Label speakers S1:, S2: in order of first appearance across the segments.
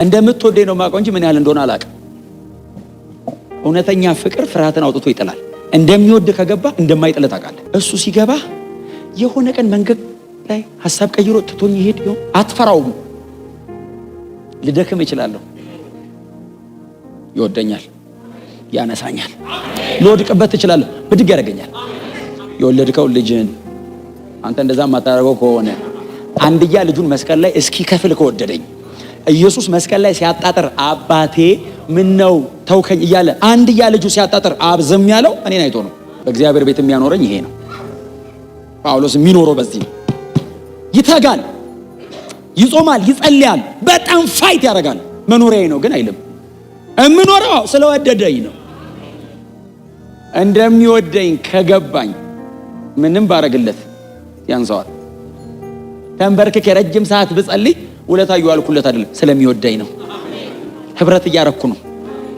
S1: እንደምትወደኝ ነው ማውቀው እንጂ ምን ያህል እንደሆነ አላውቅም። እውነተኛ ፍቅር ፍርሃትን አውጥቶ ይጥላል። እንደሚወድ ከገባ እንደማይጥል ታውቃለህ። እሱ ሲገባ የሆነ ቀን መንገድ ላይ ሐሳብ ቀይሮ ትቶኝ ይሄድ ይሆን? አትፈራውም። ልደክም እችላለሁ፣ ይወደኛል፣ ያነሳኛል። ልወድቅበት እችላለሁ፣ ብድግ ያደርገኛል። የወለድከው ልጅን አንተ እንደዛ ማታረገው ከሆነ አንድያ ልጁን መስቀል ላይ እስኪ ከፍል ከወደደኝ ኢየሱስ መስቀል ላይ ሲያጣጥር አባቴ ምን ነው ተውከኝ እያለ አንድያ ልጁ ሲያጣጥር አብ ዝም ያለው እኔን አይቶ ነው። በእግዚአብሔር ቤት የሚያኖረኝ ይሄ ነው። ጳውሎስ የሚኖረው በዚህ ነው። ይተጋል፣ ይጾማል፣ ይጸልያል፣ በጣም ፋይት ያደርጋል። መኖሪያዬ ነው ግን አይልም። እምኖረው ስለወደደኝ ነው። እንደሚወደኝ ከገባኝ ምንም ባረግለት ያንሰዋል። ተንበርክክ የረጅም ሰዓት ብጸልይ ውለታ እየዋልኩለት አይደለም፣ ስለሚወደኝ ነው። ህብረት እያረኩ ነው።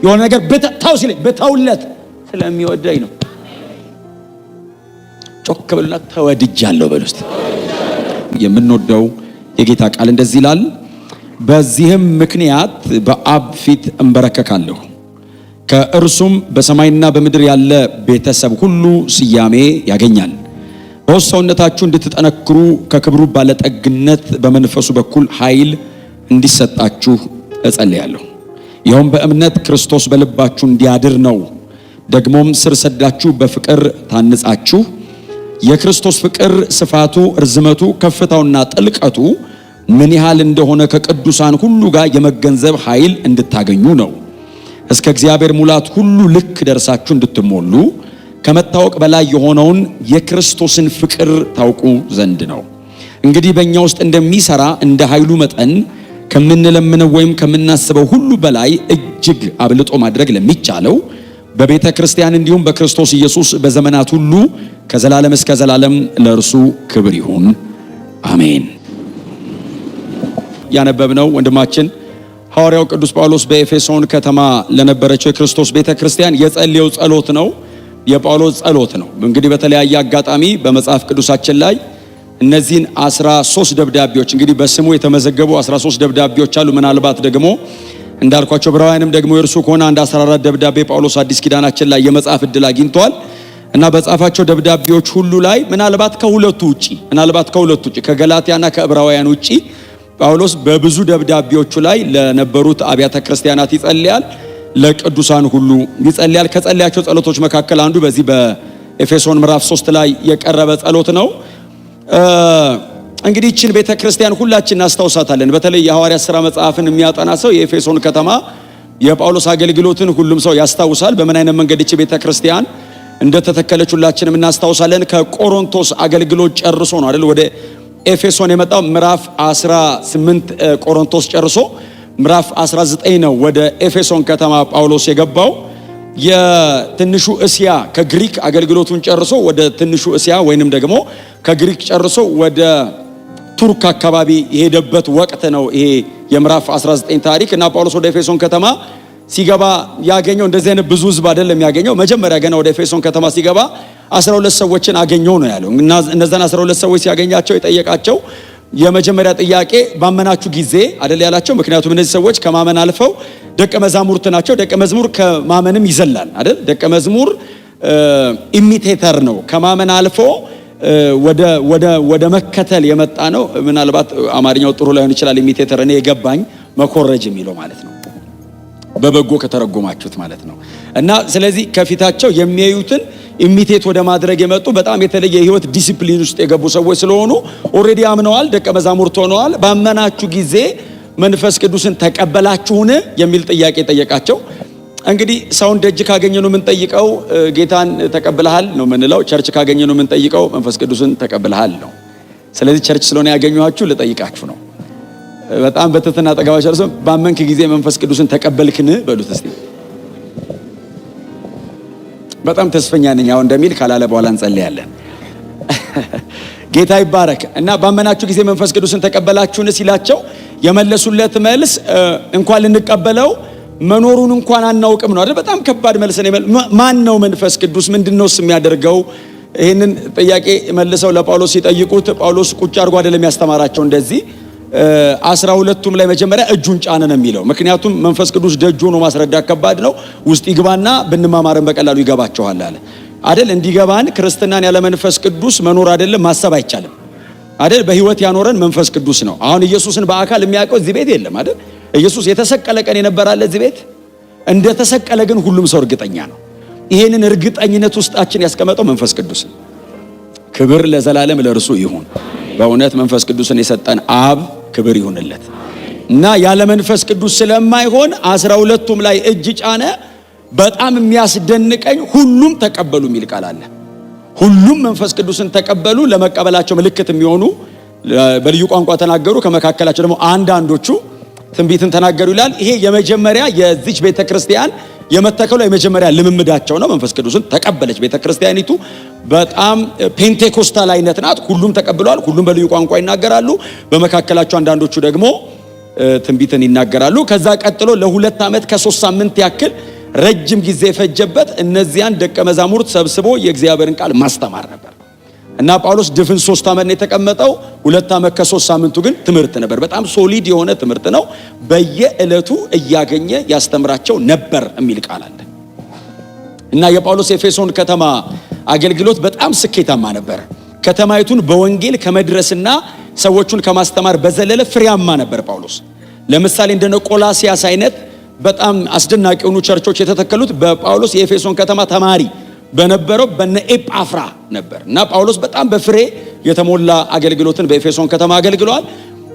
S1: የሆነ ነገር ብተው ሲለኝ ብተውለት ስለሚወደኝ ነው። ጮክ ብሉና ተወድጃለሁ በሉ እስቲ። የምንወደው የጌታ ቃል እንደዚህ ይላል፣ በዚህም ምክንያት በአብ ፊት እንበረከካለሁ፣ ከእርሱም በሰማይና በምድር ያለ ቤተሰብ ሁሉ ስያሜ ያገኛል። በውስጥ ሰውነታችሁ እንድትጠነክሩ ከክብሩ ባለጠግነት በመንፈሱ በኩል ኃይል እንዲሰጣችሁ እጸልያለሁ። ይኸውም በእምነት ክርስቶስ በልባችሁ እንዲያድር ነው። ደግሞም ስር ሰዳችሁ በፍቅር ታንጻችሁ የክርስቶስ ፍቅር ስፋቱ፣ ርዝመቱ፣ ከፍታውና ጥልቀቱ ምን ያህል እንደሆነ ከቅዱሳን ሁሉ ጋር የመገንዘብ ኃይል እንድታገኙ ነው። እስከ እግዚአብሔር ሙላት ሁሉ ልክ ደርሳችሁ እንድትሞሉ ከመታወቅ በላይ የሆነውን የክርስቶስን ፍቅር ታውቁ ዘንድ ነው። እንግዲህ በእኛ ውስጥ እንደሚሰራ እንደ ኃይሉ መጠን ከምንለምነው ወይም ከምናስበው ሁሉ በላይ እጅግ አብልጦ ማድረግ ለሚቻለው በቤተ ክርስቲያን እንዲሁም በክርስቶስ ኢየሱስ በዘመናት ሁሉ ከዘላለም እስከ ዘላለም ለእርሱ ክብር ይሁን፣ አሜን። ያነበብነው ወንድማችን ሐዋርያው ቅዱስ ጳውሎስ በኤፌሶን ከተማ ለነበረችው የክርስቶስ ቤተ ክርስቲያን የጸለየው ጸሎት ነው። የጳውሎስ ጸሎት ነው። እንግዲህ በተለያየ አጋጣሚ በመጽሐፍ ቅዱሳችን ላይ እነዚህን 13 ደብዳቤዎች እንግዲህ በስሙ የተመዘገቡ 13 ደብዳቤዎች አሉ። ምናልባት ደግሞ እንዳልኳቸው ዕብራውያንም ደግሞ የእርሱ ከሆነ አንድ 14 ደብዳቤ ጳውሎስ አዲስ ኪዳናችን ላይ የመጽሐፍ ዕድል አግኝቷል እና በጻፋቸው ደብዳቤዎች ሁሉ ላይ ምናልባት ከሁለቱ ውጪ ከገላትያና ከዕብራውያን ውጪ ጳውሎስ በብዙ ደብዳቤዎቹ ላይ ለነበሩት አብያተ ክርስቲያናት ይጸልያል፣ ለቅዱሳን ሁሉ ይጸልያል። ከጸለያቸው ጸሎቶች መካከል አንዱ በዚህ በኤፌሶን ምዕራፍ 3 ላይ የቀረበ ጸሎት ነው። እንግዲህ እቺን ቤተ ክርስቲያን ሁላችን እናስታውሳታለን። በተለይ የሐዋርያት ሥራ መጽሐፍን የሚያጠና ሰው የኤፌሶን ከተማ የጳውሎስ አገልግሎትን ሁሉም ሰው ያስታውሳል። በምን አይነት መንገድ እቺ ቤተ ክርስቲያን እንደተተከለች ሁላችንም እናስታውሳለን። ከቆሮንቶስ አገልግሎት ጨርሶ ነው አይደል ወደ ኤፌሶን የመጣው። ምዕራፍ 18 ቆሮንቶስ ጨርሶ ምዕራፍ 19 ነው ወደ ኤፌሶን ከተማ ጳውሎስ የገባው። የትንሹ እስያ ከግሪክ አገልግሎቱን ጨርሶ ወደ ትንሹ እስያ ወይንም ደግሞ ከግሪክ ጨርሶ ወደ ቱርክ አካባቢ የሄደበት ወቅት ነው ይሄ የምዕራፍ 19 ታሪክ። እና ጳውሎስ ወደ ኤፌሶን ከተማ ሲገባ ያገኘው እንደዚህ አይነት ብዙ ሕዝብ አይደለም ያገኘው። መጀመሪያ ገና ወደ ኤፌሶን ከተማ ሲገባ 12 ሰዎችን አገኘው ነው ያለው። እና እነዛን 12 ሰዎች ሲያገኛቸው የጠየቃቸው የመጀመሪያ ጥያቄ ባመናችሁ ጊዜ አይደል ያላቸው። ምክንያቱም እነዚህ ሰዎች ከማመን አልፈው ደቀ መዛሙርት ናቸው። ደቀ መዝሙር ከማመንም ይዘላል አይደል። ደቀ መዝሙር ኢሚቴተር ነው። ከማመን አልፎ ወደ መከተል የመጣ ነው። ምናልባት አማርኛው ጥሩ ላይሆን ይችላል። ኢሚቴተር እኔ የገባኝ መኮረጅ የሚለው ማለት ነው፣ በበጎ ከተረጎማችሁት ማለት ነው። እና ስለዚህ ከፊታቸው የሚያዩትን ኢሚቴት ወደ ማድረግ የመጡ በጣም የተለየ የህይወት ዲሲፕሊን ውስጥ የገቡ ሰዎች ስለሆኑ ኦሬዲ አምነዋል፣ ደቀ መዛሙርት ሆነዋል። ባመናችሁ ጊዜ መንፈስ ቅዱስን ተቀበላችሁን የሚል ጥያቄ ጠየቃቸው። እንግዲህ ሰውን ደጅ ካገኘ ነው የምንጠይቀው ጌታን ተቀብለሃል ነው የምንለው። ቸርች ካገኘ ነው የምንጠይቀው መንፈስ ቅዱስን ተቀብለሃል ነው። ስለዚህ ቸርች ስለሆነ ያገኘኋችሁ ልጠይቃችሁ ነው። በጣም በትህትና ጠጋባችሁ እርሱ ባመንክ ጊዜ መንፈስ ቅዱስን ተቀበልክን በሉት እስቲ። በጣም ተስፈኛ ነኝ አሁን እንደሚል ካላለ በኋላ እንጸልያለን። ጌታ ይባረክ። እና ባመናችሁ ጊዜ መንፈስ ቅዱስን ተቀበላችሁን ሲላቸው የመለሱለት መልስ እንኳን ልንቀበለው መኖሩን እንኳን አናውቅም ነው አይደል? በጣም ከባድ መልስ ነው። ማን ነው መንፈስ ቅዱስ? ምንድነውስ የሚያደርገው? ይህንን ጥያቄ መልሰው ለጳውሎስ ሲጠይቁት ጳውሎስ ቁጭ አድርጎ አይደለም ያስተማራቸው። እንደዚህ 12ቱም ላይ መጀመሪያ እጁን ጫነ ነው የሚለው። ምክንያቱም መንፈስ ቅዱስ ደጅ ሆኖ ማስረዳት ከባድ ነው። ውስጥ ይግባና ብንማማርን በቀላሉ ይገባቸዋል አለ አይደል? እንዲገባን ክርስትናን ያለ መንፈስ ቅዱስ መኖር አይደለም ማሰብ አይቻልም አይደል? በህይወት ያኖረን መንፈስ ቅዱስ ነው። አሁን ኢየሱስን በአካል የሚያውቀው እዚህ ቤት የለም አይደል? ኢየሱስ የተሰቀለ ቀን የነበራለ እዚህ ቤት እንደተሰቀለ ግን ሁሉም ሰው እርግጠኛ ነው። ይሄንን እርግጠኝነት ውስጣችን ያስቀመጠው መንፈስ ቅዱስ ነው። ክብር ለዘላለም ለእርሱ ይሁን። በእውነት መንፈስ ቅዱስን የሰጠን አብ ክብር ይሁንለት እና ያለ መንፈስ ቅዱስ ስለማይሆን 12ቱም ላይ እጅ ጫነ። በጣም የሚያስደንቀኝ ሁሉም ተቀበሉ የሚል ቃል አለ። ሁሉም መንፈስ ቅዱስን ተቀበሉ። ለመቀበላቸው ምልክት የሚሆኑ በልዩ ቋንቋ ተናገሩ፣ ከመካከላቸው ደግሞ አንዳንዶቹ ትንቢትን ተናገሩ ይላል። ይሄ የመጀመሪያ የዚች ቤተክርስቲያን የመተከሉ የመጀመሪያ ልምምዳቸው ነው። መንፈስ ቅዱስን ተቀበለች ቤተክርስቲያኒቱ። በጣም ፔንቴኮስታል አይነት ናት። ሁሉም ተቀብለዋል። ሁሉም በልዩ ቋንቋ ይናገራሉ። በመካከላቸው አንዳንዶቹ ደግሞ ትንቢትን ይናገራሉ። ከዛ ቀጥሎ ለ2 ዓመት ከ3 ሳምንት ያክል ረጅም ጊዜ የፈጀበት እነዚያን ደቀ መዛሙርት ሰብስቦ የእግዚአብሔርን ቃል ማስተማር ነበር እና ጳውሎስ ድፍን 3 ዓመት ነው የተቀመጠው። 2 ዓመት ከ3 ሳምንቱ ግን ትምህርት ነበር። በጣም ሶሊድ የሆነ ትምህርት ነው። በየዕለቱ እያገኘ ያስተምራቸው ነበር የሚል ቃል አለ እና የጳውሎስ ኤፌሶን ከተማ አገልግሎት በጣም ስኬታማ ነበር። ከተማይቱን በወንጌል ከመድረስና ሰዎቹን ከማስተማር በዘለለ ፍሬያማ ነበር ጳውሎስ። ለምሳሌ እንደነ ቆላሲያስ አይነት በጣም አስደናቂ የሆኑ ቸርቾች የተተከሉት በጳውሎስ የኤፌሶን ከተማ ተማሪ በነበረው በነ ኤጳፍራ ነበር እና ጳውሎስ በጣም በፍሬ የተሞላ አገልግሎትን በኤፌሶን ከተማ አገልግሏል።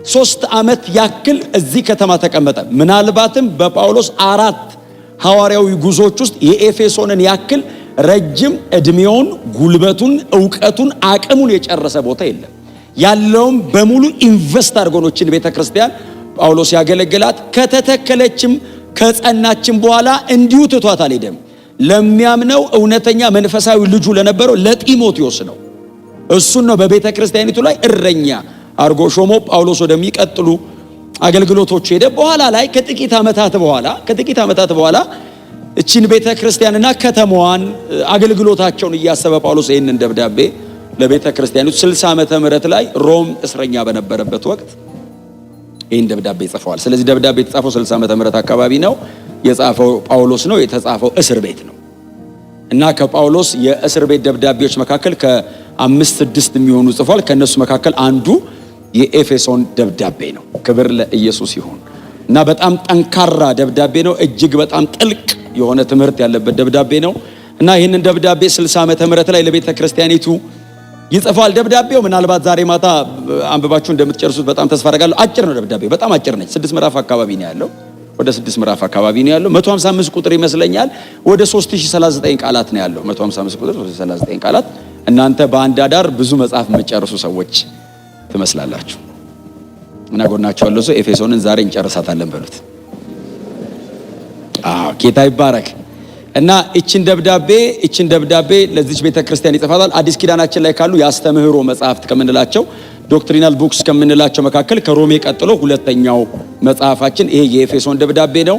S1: 3 ዓመት ያክል እዚህ ከተማ ተቀመጠ። ምናልባትም በጳውሎስ 4 ሐዋርያዊ ጉዞዎች ውስጥ የኤፌሶንን ያክል ረጅም እድሜውን፣ ጉልበቱን፣ ዕውቀቱን፣ አቅሙን የጨረሰ ቦታ የለም። ያለውም በሙሉ ኢንቨስት አድርጎኖችን ቤተክርስቲያን ጳውሎስ ያገለግላት። ከተተከለችም ከጸናችም በኋላ እንዲሁ ትቷት አልሄደም። ለሚያምነው እውነተኛ መንፈሳዊ ልጁ ለነበረው ለጢሞቴዎስ ነው። እሱን ነው በቤተ ክርስቲያኒቱ ላይ እረኛ አርጎ ሾሞ ጳውሎስ ወደሚቀጥሉ አገልግሎቶች ሄደ። በኋላ ላይ ከጥቂት ዓመታት በኋላ እቺን ቤተ ክርስቲያንና ከተማዋን አገልግሎታቸውን እያሰበ ጳውሎስ ይህንን ደብዳቤ ለቤተ ክርስቲያኒቱ 60 ዓመተ ምህረት ላይ ሮም እስረኛ በነበረበት ወቅት ይህን ደብዳቤ ጽፈዋል። ስለዚህ ደብዳቤ የተጻፈው 60 ዓመተ ምህረት አካባቢ ነው። የጻፈው ጳውሎስ ነው። የተጻፈው እስር ቤት ነው እና ከጳውሎስ የእስር ቤት ደብዳቤዎች መካከል ከ5-6 የሚሆኑ ጽፏል። ከነሱ መካከል አንዱ የኤፌሶን ደብዳቤ ነው። ክብር ለኢየሱስ ይሁን እና በጣም ጠንካራ ደብዳቤ ነው። እጅግ በጣም ጥልቅ የሆነ ትምህርት ያለበት ደብዳቤ ነው እና ይህንን ደብዳቤ 60 ዓመተ ምህረት ላይ ለቤተ ክርስቲያኒቱ ይጽፋል። ደብዳቤው ምናልባት ዛሬ ማታ አንብባችሁ እንደምትጨርሱት በጣም ተስፋ አደርጋለሁ። አጭር ነው ደብዳቤው፣ በጣም አጭር ነች። 6 ምዕራፍ አካባቢ ነው ያለው። ወደ 6 ምዕራፍ አካባቢ ነው ያለው። 155 ቁጥር ይመስለኛል። ወደ 3039 ቃላት ነው ያለው። 155 ቁጥር 3039 ቃላት። እናንተ በአንድ አዳር ብዙ መጽሐፍ የምትጨርሱ ሰዎች ትመስላላችሁ እና ጎናችሁ ያለው ሰው ኤፌሶንን ዛሬ እንጨርሳታለን በሉት። ጌታ ይባረክ እና እቺን ደብዳቤ ለዚች ቤተ ክርስቲያን ይጽፋታል። አዲስ ኪዳናችን ላይ ካሉ የአስተምህሮ መጽሐፍት ከምንላቸው ዶክትሪናል ቡክስ ከምንላቸው መካከል ከሮሜ ቀጥሎ ሁለተኛው መጽሐፋችን ይሄ የኤፌሶን ደብዳቤ ነው።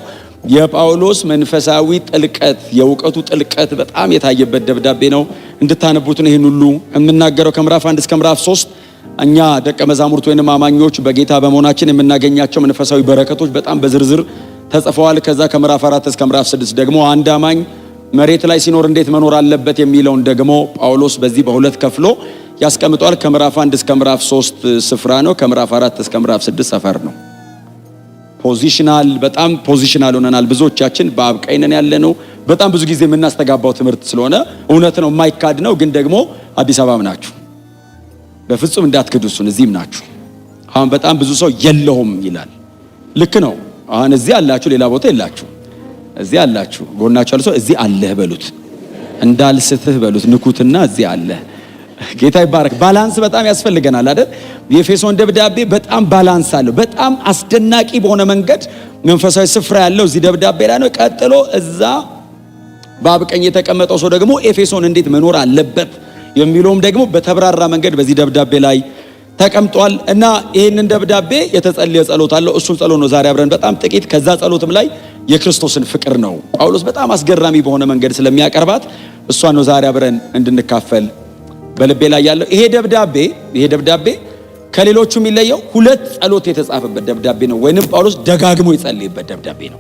S1: የጳውሎስ መንፈሳዊ ጥልቀት፣ የእውቀቱ ጥልቀት በጣም የታየበት ደብዳቤ ነው። እንድታነቡት ነው ይህን ሁሉ የምናገረው። ከምዕራፍ 1 እስከ ምዕራፍ 3 እኛ ደቀ መዛሙርት ወይንም አማኞች በጌታ በመሆናችን የምናገኛቸው መንፈሳዊ በረከቶች በጣም በዝርዝር ተጽፈዋል። ከዛ ከምዕራፍ 4 እስከ ምዕራፍ 6 ደግሞ አንድ አማኝ መሬት ላይ ሲኖር እንዴት መኖር አለበት የሚለውን ደግሞ ጳውሎስ በዚህ በሁለት ከፍሎ ያስቀምጧል። ከምዕራፍ 1 እስከ ምዕራፍ 3 ስፍራ ነው። ከምዕራፍ 4 እስከ ምዕራፍ 6 ሰፈር ነው። በጣም ፖዚሽናል ሆነናል። ብዙዎቻችን በአብ ቀኝ ነን ያለነው። በጣም ብዙ ጊዜ የምናስተጋባው ትምህርት ስለሆነ እውነት ነው፣ የማይካድ ነው። ግን ደግሞ አዲስ አበባም ናችሁ፣ በፍጹም እንዳትክዱ እሱን። እዚህም ናችሁ። አሁን በጣም ብዙ ሰው የለውም ይላል። ልክ ነው። አሁን እዚህ አላችሁ፣ ሌላ ቦታ የላችሁ። እዚህ አላችሁ። ጎናችሁ ያለው ሰው እዚህ አለህ በሉት፣ እንዳልስትህ በሉት፣ ንኩትና እዚህ አለህ። ጌታ ይባረክ። ባላንስ በጣም ያስፈልገናል አይደል? የኤፌሶን ደብዳቤ በጣም ባላንስ አለው። በጣም አስደናቂ በሆነ መንገድ መንፈሳዊ ስፍራ ያለው እዚህ ደብዳቤ ላይ ነው። ቀጥሎ እዛ በአብ ቀኝ የተቀመጠው ሰው ደግሞ ኤፌሶን እንዴት መኖር አለበት የሚለውም ደግሞ በተብራራ መንገድ በዚህ ደብዳቤ ላይ ተቀምጧል እና ይህንን ደብዳቤ የተጸለየ ጸሎት አለው። እሱን ጸሎት ነው ዛሬ አብረን በጣም ጥቂት። ከዛ ጸሎትም ላይ የክርስቶስን ፍቅር ነው ጳውሎስ በጣም አስገራሚ በሆነ መንገድ ስለሚያቀርባት እሷን ነው ዛሬ አብረን እንድንካፈል በልቤ ላይ ያለው። ይሄ ደብዳቤ ከሌሎቹ የሚለየው ሁለት ጸሎት የተጻፈበት ደብዳቤ ነው፣ ወይንም ጳውሎስ ደጋግሞ የጸለየበት ደብዳቤ ነው።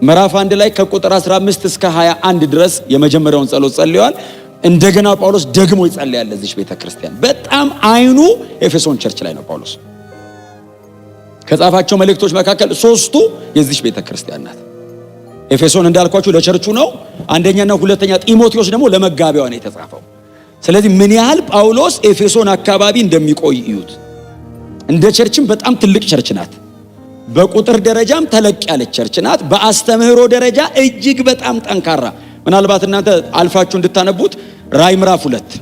S1: ምዕራፍ 1 ላይ ከቁጥር 15 እስከ 21 ድረስ የመጀመሪያውን ጸሎት ጸልየዋል። እንደገና ጳውሎስ ደግሞ ይጸልያል ለዚህ ቤተክርስቲያን። በጣም አይኑ ኤፌሶን ቸርች ላይ ነው። ጳውሎስ ከጻፋቸው መልእክቶች መካከል 3ቱ የዚህ ቤተክርስቲያን ናት። ኤፌሶን እንዳልኳችሁ ለቸርቹ ነው። አንደኛና ሁለተኛ ጢሞቴዎስ ደግሞ ለመጋቢያው ነው የተጻፈው። ስለዚህ ምን ያህል ጳውሎስ ኤፌሶን አካባቢ እንደሚቆይ እዩት። እንደ ቸርችም በጣም ትልቅ ቸርች ናት። በቁጥር ደረጃም ተለቅ ያለች ቸርች ናት። በአስተምህሮ ደረጃ እጅግ በጣም ጠንካራ። ምናልባት እናንተ አልፋችሁ እንድታነቡት ራዕይ ምዕራፍ 2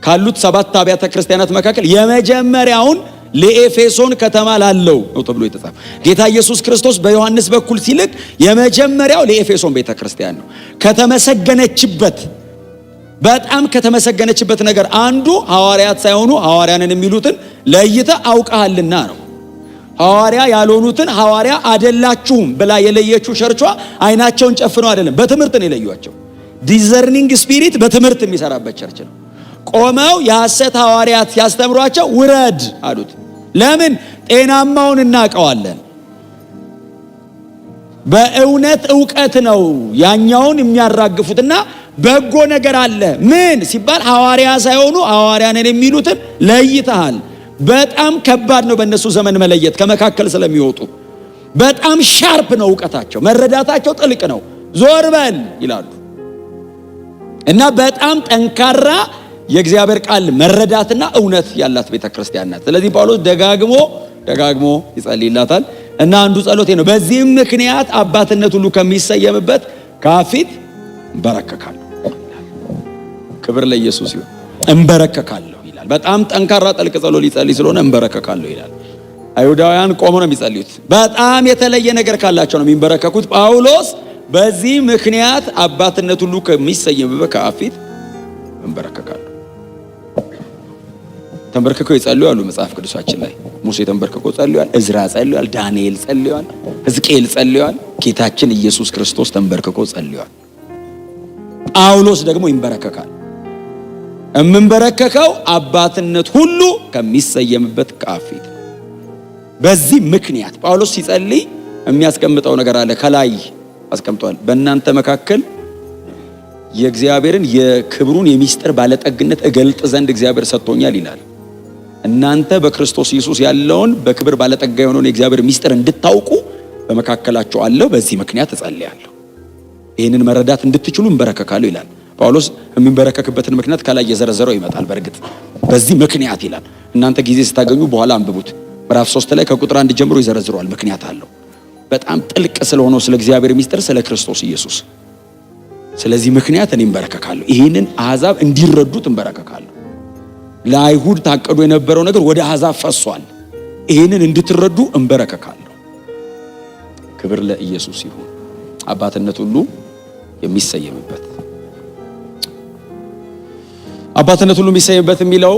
S1: ካሉት 7 አብያተ ክርስቲያናት መካከል የመጀመሪያውን ለኤፌሶን ከተማ ላለው ነው ተብሎ የተጻፈ። ጌታ ኢየሱስ ክርስቶስ በዮሐንስ በኩል ሲልክ የመጀመሪያው ለኤፌሶን ቤተክርስቲያን ነው። በጣም ከተመሰገነችበት ነገር አንዱ ሐዋርያት ሳይሆኑ ሐዋርያንን የሚሉትን ለይተ አውቀሃልና ነው። ሐዋርያ ያልሆኑትን ሐዋርያ አይደላችሁም ብላ የለየችው ቸርቿ አይናቸውን ጨፍነው አይደለም፣ በትምህርት ነው የለዩዋቸው። ዲዘርኒንግ ስፒሪት በትምህርት የሚሰራበት ቸርች ነው። ቆመው የሐሰት ሐዋርያት ሲያስተምሯቸው ውረድ አሉት። ለምን? ጤናማውን እናቀዋለን። በእውነት ዕውቀት ነው ያኛውን የሚያራግፉትና በጎ ነገር አለ። ምን ሲባል ሐዋርያ ሳይሆኑ ሐዋርያንን የሚሉትን ለይተሃል። በጣም ከባድ ነው በእነሱ ዘመን መለየት ከመካከል ስለሚወጡ። በጣም ሻርፕ ነው ዕውቀታቸው፣ መረዳታቸው ጥልቅ ነው። ዞር በል ይላሉ እና በጣም ጠንካራ የእግዚአብሔር ቃል መረዳትና እውነት ያላት ቤተክርስቲያን ናት። ስለዚህ ጳውሎስ ደጋግሞ ይጸልይላታል እና አንዱ ጸሎቴ ነው። በዚህም ምክንያት አባትነት ሁሉ ከሚሰየምበት ከአብ ፊት እንበረከካለሁ። ክብር ለኢየሱስ ይሁን። እንበረከካለሁ ይላል። በጣም ጠንካራ ጥልቅ ጸሎት ሊጸልይ ስለሆነ እንበረከካለሁ ይላል። አይሁዳውያን ቆመው ነው የሚጸልዩት። በጣም የተለየ ነገር ካላቸው ነው የሚንበረከኩት። ጳውሎስ በዚህ ምክንያት አባትነት ሁሉ ከሚሰየምበት ከአብ ፊት እንበረከካለሁ። ተንበርክከው ይጸልያሉ። መጽሐፍ ቅዱሳችን ላይ ሙሴ ተንበርክኮ ጸልያል፣ እዝራ ጸልያል፣ ዳንኤል ጸልያል፣ ሕዝቅኤል ጸልያል፣ ጌታችን ኢየሱስ ክርስቶስ ተንበርክኮ ጸልያል። ጳውሎስ ደግሞ ይንበረከካል። የምንበረከከው አባትነት ሁሉ ከሚሰየምበት ከአብ ፊት። በዚህ ምክንያት ጳውሎስ ሲጸልይ የሚያስቀምጠው ነገር አለ። ከላይ አስቀምጧል። በእናንተ መካከል የእግዚአብሔርን የክብሩን የሚስጥር ባለጠግነት እገልጥ ዘንድ እግዚአብሔር ሰጥቶኛል ይላል። እናንተ በክርስቶስ ኢየሱስ ያለውን በክብር ባለጠጋ የሆነውን የእግዚአብሔር ሚስጥር እንድታውቁ በመካከላችሁ አለው። በዚህ ምክንያት እጸልያለሁ። ይህንን መረዳት እንድትችሉ እንበረከካለሁ ይላል። ጳውሎስ የሚንበረከክበትን ምክንያት ከላይ የዘረዘረው ይመጣል። በእርግጥ በዚህ ምክንያት ይላል። እናንተ ጊዜ ስታገኙ በኋላ አንብቡት። ምዕራፍ 3 ላይ ከቁጥር 1 ጀምሮ ይዘረዝረዋል። ምክንያት አለው። በጣም ጥልቅ ስለሆነው ስለ እግዚአብሔር ሚስጥር፣ ስለ ክርስቶስ ኢየሱስ። ስለዚህ ምክንያት እኔ እንበረከካለሁ። ይህንን አሕዛብ እንዲረዱት እንበረከካለሁ። ለአይሁድ ታቀዱ የነበረው ነገር ወደ አሕዛብ ፈሷል። ይህንን እንድትረዱ እንበረከካለሁ። ክብር ለኢየሱስ ይሁን። አባትነት ሁሉ የሚሰየምበት አባትነት ሁሉ የሚሰየምበት የሚለው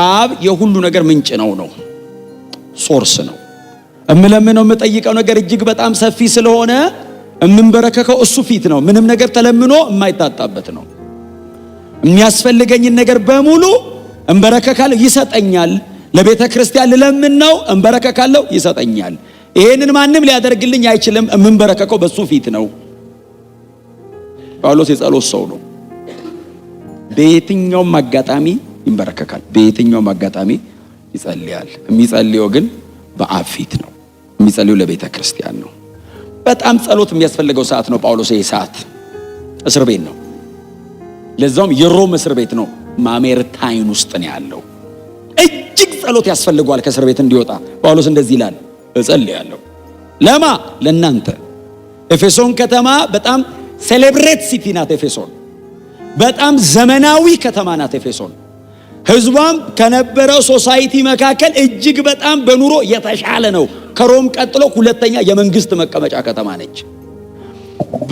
S1: አብ የሁሉ ነገር ምንጭ ነው፣ ሶርስ ነው። እምለምነው የምጠይቀው ነገር እጅግ በጣም ሰፊ ስለሆነ እምንበረከከው እሱ ፊት ነው። ምንም ነገር ተለምኖ የማይታጣበት ነው። የሚያስፈልገኝን ነገር በሙሉ እንበረከካለሁ፣ ይሰጠኛል። ለቤተ ክርስቲያን ልለምን ነው፣ እንበረከካለሁ፣ ይሰጠኛል። ይሄንን ማንም ሊያደርግልኝ አይችልም። እምንበረከከው በሱ ፊት ነው። ጳውሎስ የጸሎት ሰው ነው። በየትኛውም አጋጣሚ ይንበረከካል፣ በየትኛውም አጋጣሚ ይጸልያል። የሚጸልየው ግን በአብ ፊት ነው። የሚጸልየው ለቤተ ክርስቲያን ነው። በጣም ጸሎት የሚያስፈልገው ሰዓት ነው። ጳውሎስ ይሄ ሰዓት እስር ቤት ነው። ለዛውም የሮም እስር ቤት ነው። ማሜርታይን ውስጥ ነው ያለው። እጅግ ጸሎት ያስፈልገዋል ከእስር ቤት እንዲወጣ። ጳውሎስ እንደዚህ ይላል፣ እጸልያለሁ። ለማ ለእናንተ። ኤፌሶን ከተማ በጣም ሴሌብሬት ሲቲ ናት። ኤፌሶን በጣም ዘመናዊ ከተማ ናት። ኤፌሶን ህዝቧም ከነበረው ሶሳይቲ መካከል እጅግ በጣም በኑሮ የተሻለ ነው። ከሮም ቀጥሎ ሁለተኛ የመንግስት መቀመጫ ከተማ ነች።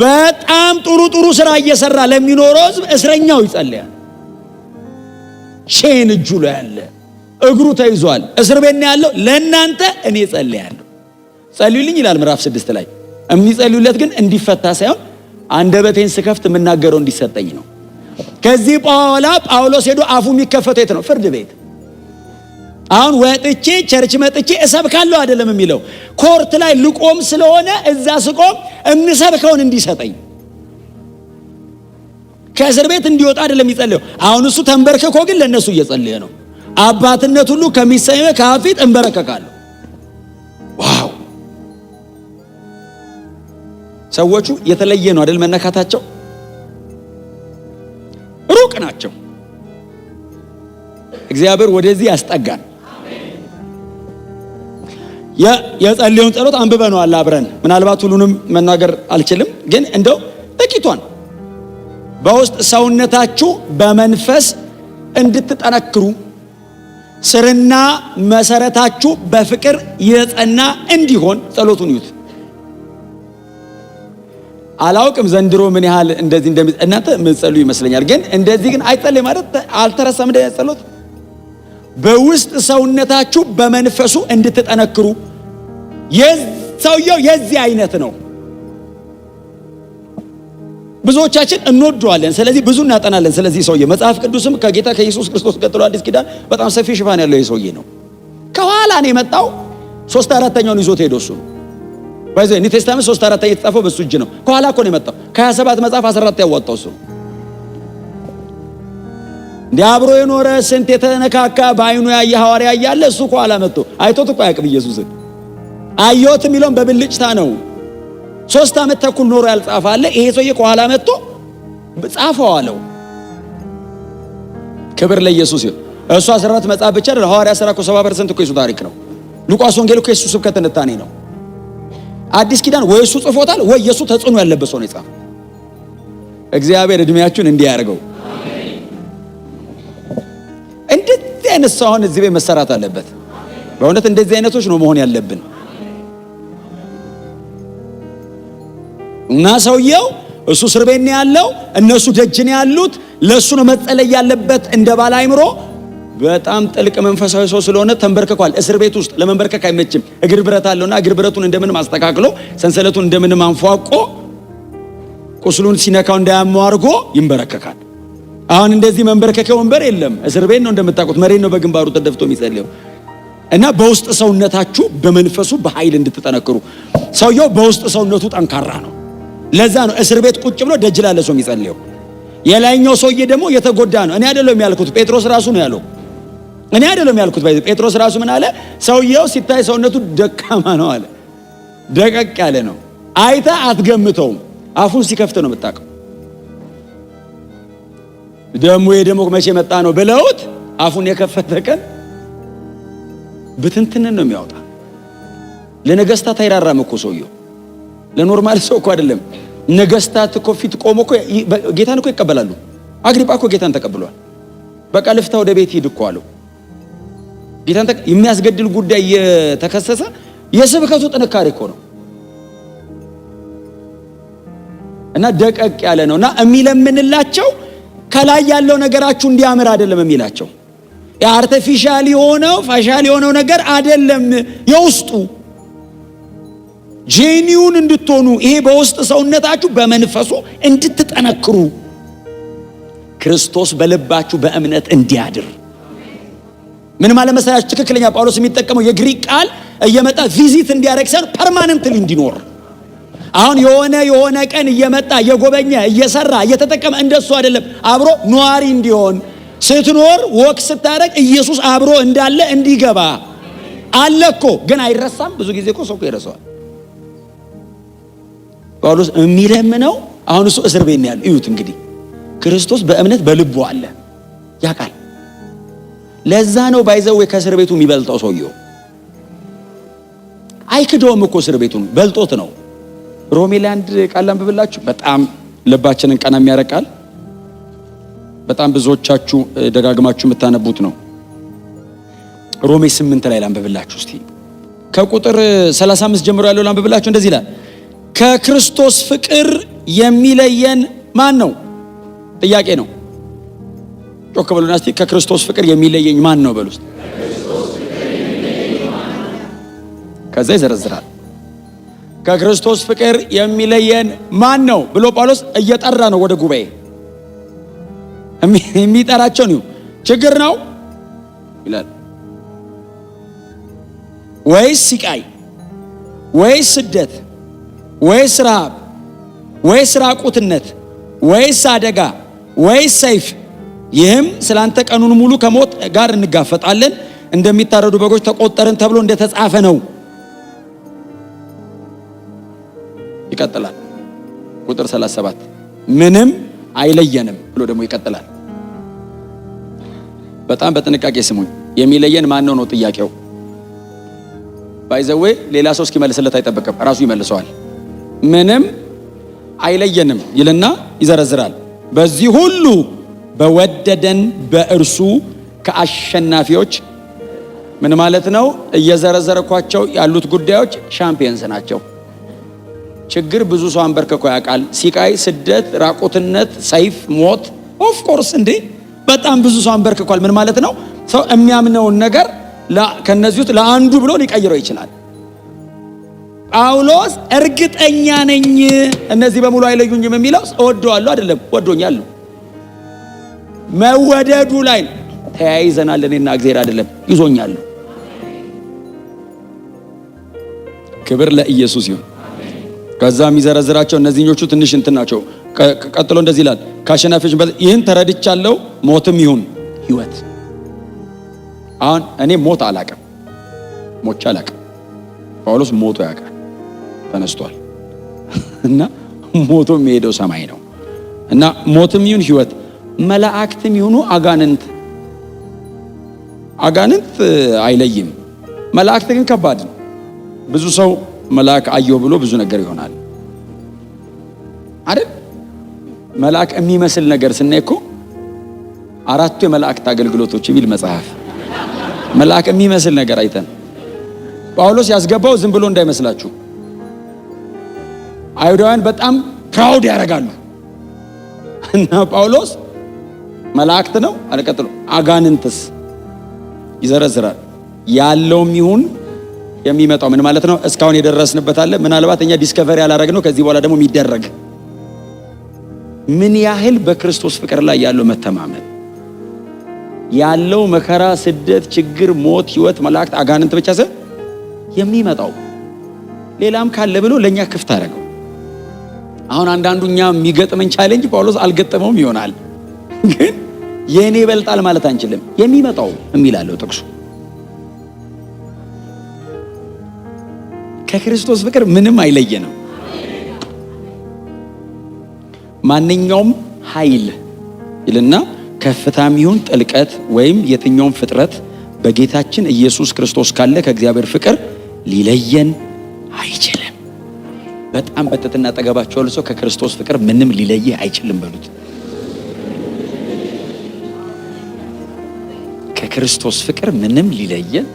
S1: በጣም ጥሩ ስራ እየሰራ ለሚኖረው ህዝብ እስረኛው ይጸልያል። ቼን እጁ ላይ ያለ እግሩ ተይዟል፣ እስር ቤት ነው ያለው። ለእናንተ እኔ ጸልያለሁ፣ ጸልዩልኝ ይላል ምዕራፍ 6 ላይ። የሚጸልዩለት ግን እንዲፈታ ሳይሆን አንደበቴን ስከፍት የምናገረው እንዲሰጠኝ ነው። ከዚህ በኋላ ጳውሎስ ሄዶ አፉ የሚከፈተው የት ነው? ፍርድ ቤት። አሁን ወጥቼ ቸርች መጥቼ እሰብካለሁ አይደለም የሚለው። ኮርት ላይ ልቆም ስለሆነ እዛ ስቆም እምሰብከውን እንዲሰጠኝ ከእስር ቤት እንዲወጣ አይደለም ይጸልየው። አሁን እሱ ተንበርከኮ ግን ለነሱ እየጸለየ ነው። አባትነት ሁሉ ከሚሰየመ ከፊት እንበረከካለሁ። ዋው! ሰዎቹ የተለየ ነው አይደል? መነካታቸው ሩቅ ናቸው። እግዚአብሔር ወደዚህ ያስጠጋን። የጸለዩን ጸሎት አንብበነዋል አብረን። ምናልባት ሁሉንም መናገር አልችልም፣ ግን እንደው ጥቂቷን በውስጥ ሰውነታችሁ በመንፈስ እንድትጠነክሩ ስርና መሰረታችሁ በፍቅር የጸና እንዲሆን ጸሎቱን ይዩት። አላውቅም ዘንድሮ ምን ያህል እንደዚህ እናንተ ምትጸሉ ይመስለኛል፣ ግን እንደዚህ ግን አይጸልይ ማለት አልተረሳም። እንደዚህ ጸሎት በውስጥ ሰውነታችሁ በመንፈሱ እንድትጠነክሩ ሰውየው የዚህ አይነት ነው። ብዙዎቻችን እንወደዋለን፣ ስለዚህ ብዙ እናጠናለን። ስለዚህ ሰውዬ መጽሐፍ ቅዱስም ከጌታ ከኢየሱስ ክርስቶስ ቀጥሎ አዲስ ኪዳን በጣም ሰፊ ሽፋን ያለው ሰውዬ ነው። ከኋላ ነው የመጣው። 3/4ኛውን ይዞት ሄዶ እሱ ነው ባይዘ ኒው ቴስታመንት 3/4 የተጻፈው በሱ እጅ ነው። ከኋላ እኮ ነው የመጣው። ከ27 መጽሐፍ 14 ያወጣው እሱ። እንዲህ አብሮ የኖረ ስንት የተነካካ በአይኑ ያየ ሐዋርያ እያለ እሱ ከኋላ መጥቶ አይቶት እኮ አያውቅም ኢየሱስን። አየሁት የሚለውን በብልጭታ ነው። 3 ዓመት ተኩል ኖሮ ያልጻፈ አለ። ይሄ ሰውዬ ከኋላ መጥቶ ጻፈው አለው። ክብር ለኢየሱስ ይሁን። እሱ 14 መጽሐፍ ብቻ አይደል። ሐዋርያ ሥራ እኮ 70% እኮ የሱ ታሪክ ነው። ሉቃስ ወንጌል እኮ የሱ ስብከት ትንታኔ ነው። አዲስ ኪዳን ወይ እሱ ጽፎታል ወይ የሱ ተጽዕኖ ያለበት ሰው ነው የጻፈው። እግዚአብሔር እድሜያችሁን እንዲያርገው። እንደዚህ አይነት ሰው አሁን እዚህ ቤት መሰራት አለበት። በእውነት እንደዚህ አይነቶች ነው መሆን ያለብን። እና ሰውየው እሱ እስር ቤት ነው ያለው፣ እነሱ ደጅ ነው ያሉት። ለሱ ነው መጸለይ ያለበት እንደ ባለ አይምሮ። በጣም ጥልቅ መንፈሳዊ ሰው ስለሆነ ተንበርክኳል። እስር ቤት ውስጥ ለመንበርከክ አይመችም። እግር ብረት አለውና እግር ብረቱን እንደምንም አስተካክሎ ሰንሰለቱን እንደምንም አንፏቆ ቁስሉን ሲነካው እንዳያመው አድርጎ ይንበረከካል። አሁን እንደዚህ መንበርከከው ወንበር የለም። እስር ቤት ነው እንደምታውቁት፣ መሬት ነው በግንባሩ ተደፍቶ የሚጸልየው። እና በውስጥ ሰውነታችሁ በመንፈሱ በኃይል እንድትጠነክሩ። ሰውየው በውስጥ ሰውነቱ ጠንካራ ነው። ለዛ ነው እስር ቤት ቁጭ ብሎ ደጅ ላለ ሰው የሚጸልየው። የላይኛው ሰውዬ ደግሞ የተጎዳ ነው። እኔ አይደለም ያልኩት፣ ጴጥሮስ ራሱ ነው ያለው። እኔ አይደለም ያልኩት። ጴጥሮስ ራሱ ምን አለ? ሰውየው ሲታይ ሰውነቱ ደካማ ነው አለ። ደቀቅ ያለ ነው። አይታ አትገምተውም። አፉን ሲከፍት ነው የምታውቀው። ደግሞ መቼ መጣ ነው ብለውት አፉን የከፈተ ቀን ብትንትንን ነው የሚያወጣ። ለነገስታት አይራራም እኮ ሰውየው። ለኖርማል ሰው እኮ አይደለም። ነገስታት እኮ ፊት ቆሞ እኮ ጌታን እኮ ይቀበላሉ። አግሪጳ እኮ ጌታን ተቀብሏል። በቃ ልፍታ ወደ ቤት ሂድ እኮ አለው። ጌታን የሚያስገድል ጉዳይ የተከሰሰ የስብከቱ ጥንካሬ እኮ ነው። እና ደቀቅ ያለ ነውና የሚለምንላቸው ከላይ ያለው ነገራችሁ እንዲያምር አይደለም የሚላቸው። የአርቲፊሻል የሆነው ፋሻል የሆነው ነገር አይደለም። የውስጡ ጄኒውን እንድትሆኑ ይሄ በውስጥ ሰውነታችሁ በመንፈሱ እንድትጠነክሩ ክርስቶስ በልባችሁ በእምነት እንዲያድር። ምን ማለት መሰላችሁ? ትክክለኛ ጳውሎስ የሚጠቀመው የግሪክ ቃል እየመጣ ቪዚት እንዲያደርግ ሳይሆን ፐርማነንትሊ እንዲኖር። አሁን የሆነ ቀን እየመጣ እየጎበኘ እየሰራ እየተጠቀመ እንደሱ አይደለም። አብሮ ኗሪ እንዲሆን ስትኖር ወክ ስታደርግ ኢየሱስ አብሮ እንዳለ እንዲገባ አለ እኮ። ግን አይረሳም። ብዙ ጊዜ እኮ ሰው እኮ ይረሳዋል። ጳውሎስ የሚለምነው አሁን እሱ እስር ቤት ነው ያለው። እዩት እንግዲህ ክርስቶስ በእምነት በልቡ አለ ያውቃል። ለዛ ነው ባይዘው ከእስር ቤቱ የሚበልጠው ሰውየው። አይክደውም እኮ እስር ቤቱን በልጦት ነው። ሮሜ ላይ አንድ ቃል አንብብላችሁ በጣም ልባችንን ቀና የሚያረቃል። በጣም ብዙዎቻችሁ ደጋግማችሁ የምታነቡት ነው። ሮሜ 8 ላይ አንብብላችሁ እስቲ ከቁጥር 35 ጀምሮ ያለው አንብብላችሁ። እንደዚህ ይላል፣ ከክርስቶስ ፍቅር የሚለየን ማን ነው? ጥያቄ ነው። ጮክ በሉና እስቲ ከክርስቶስ ፍቅር የሚለየኝ ማን ነው በሉ እስቲ። ከዛ ይዘረዝራል። ከክርስቶስ ፍቅር የሚለየን ማን ነው ብሎ ጳውሎስ እየጠራ ነው ወደ ጉባኤ የሚጠራቸው ነው። ችግር ነው ይላል። ወይስ ስቃይ ወይስ ስደት ወይስ ረሃብ ወይስ ራቁትነት ወይስ አደጋ ወይስ ሰይፍ፣ ይህም ስላንተ ቀኑን ሙሉ ከሞት ጋር እንጋፈጣለን፣ እንደሚታረዱ በጎች ተቆጠርን ተብሎ እንደተጻፈ ነው። ይቀጥላል ቁጥር 37 ምንም አይለየንም ብሎ ደግሞ ይቀጥላል። በጣም በጥንቃቄ ስሙኝ። የሚለየን ማን ነው ጥያቄው። ባይዘዌ ሌላ ሰው እስኪመልስለት አይጠበቅም፣ ራሱ ይመልሰዋል። ምንም አይለየንም ይልና ይዘረዝራል። በዚህ ሁሉ በወደደን በእርሱ ከአሸናፊዎች ምን ማለት ነው? እየዘረዘረኳቸው ያሉት ጉዳዮች ሻምፒየንስ ናቸው። ችግር ብዙ ሰው አንበርክኮ ያውቃል። ሲቃይ፣ ስደት፣ ራቁትነት፣ ሰይፍ፣ ሞት ኦፍ ኮርስ እንዴ በጣም ብዙ ሰው አንበርክኳል። ምን ማለት ነው? ሰው የሚያምነውን ነገር ከነዚህ ውስጥ ለአንዱ ብሎ ሊቀይረው ይችላል። ጳውሎስ እርግጠኛ ነኝ እነዚህ በሙሉ አይለዩኝም የሚለው እወደዋለሁ አይደለም፣ ወዶኛል። መወደዱ ላይ ተያይዘናል። እኔና እግዚአብሔር አይደለም፣ ይዞኛል። ክብር ለኢየሱስ ይሁን። ከዛ የሚዘረዝራቸው እነዚህኞቹ ትንሽ እንትን ናቸው። ቀጥሎ እንደዚህ ይላል፣ ከአሸናፊዎች ይህን ተረድቻለሁ፣ ሞትም ይሁን ሕይወት። አሁን እኔ ሞት አላቅም፣ ሞቼ አላቅም። ጳውሎስ ሞቶ ያውቃል፣ ተነስቷል እና ሞቶ የሚሄደው ሰማይ ነው እና ሞትም ይሁን ሕይወት፣ መላእክትም ይሁኑ አጋንንት አይለይም። መላእክት ግን ከባድ ነው። ብዙ ሰው መልአክ አየሁ ብሎ ብዙ ነገር ይሆናል አይደል? መልአክ የሚመስል ነገር ስናይ እኮ አራቱ የመላእክት አገልግሎቶች የሚል መጽሐፍ መልአክ የሚመስል ነገር አይተን ጳውሎስ ያስገባው ዝም ብሎ እንዳይመስላችሁ። አይሁዳውያን በጣም ፕራውድ ያደርጋሉ እና ጳውሎስ መላእክት ነው አለቀጥሎ አጋንንትስ ይዘረዝራል። ያለውም ይሁን የሚመጣው ምን ማለት ነው? እስካሁን የደረስንበት አለ፣ ምናልባት እኛ ዲስከቨሪ ያላረግነው ከዚህ በኋላ ደግሞ የሚደረግ ምን ያህል በክርስቶስ ፍቅር ላይ ያለው መተማመን ያለው መከራ፣ ስደት፣ ችግር፣ ሞት፣ ሕይወት፣ መላእክት፣ አጋንንት ብቻ ሳይሆን የሚመጣው ሌላም ካለ ብሎ ለኛ ክፍት አደረገው። አሁን አንዳንዱኛ የሚገጥመን ቻሌንጅ ጳውሎስ አልገጠመውም ይሆናል፣ ግን የኔ ይበልጣል ማለት አንችልም። የሚመጣው የሚላለው ጥቅሱ ከክርስቶስ ፍቅር ምንም አይለየንም። ማንኛውም ኃይል ይልና ከፍታም ይሁን ጥልቀት ወይም የትኛውም ፍጥረት በጌታችን ኢየሱስ ክርስቶስ ካለ ከእግዚአብሔር ፍቅር ሊለየን አይችልም። በጣም በትህትና አጠገባቸው ያለው ሰው ከክርስቶስ ፍቅር ምንም ሊለየ አይችልም በሉት። ከክርስቶስ ፍቅር ምንም ሊለየን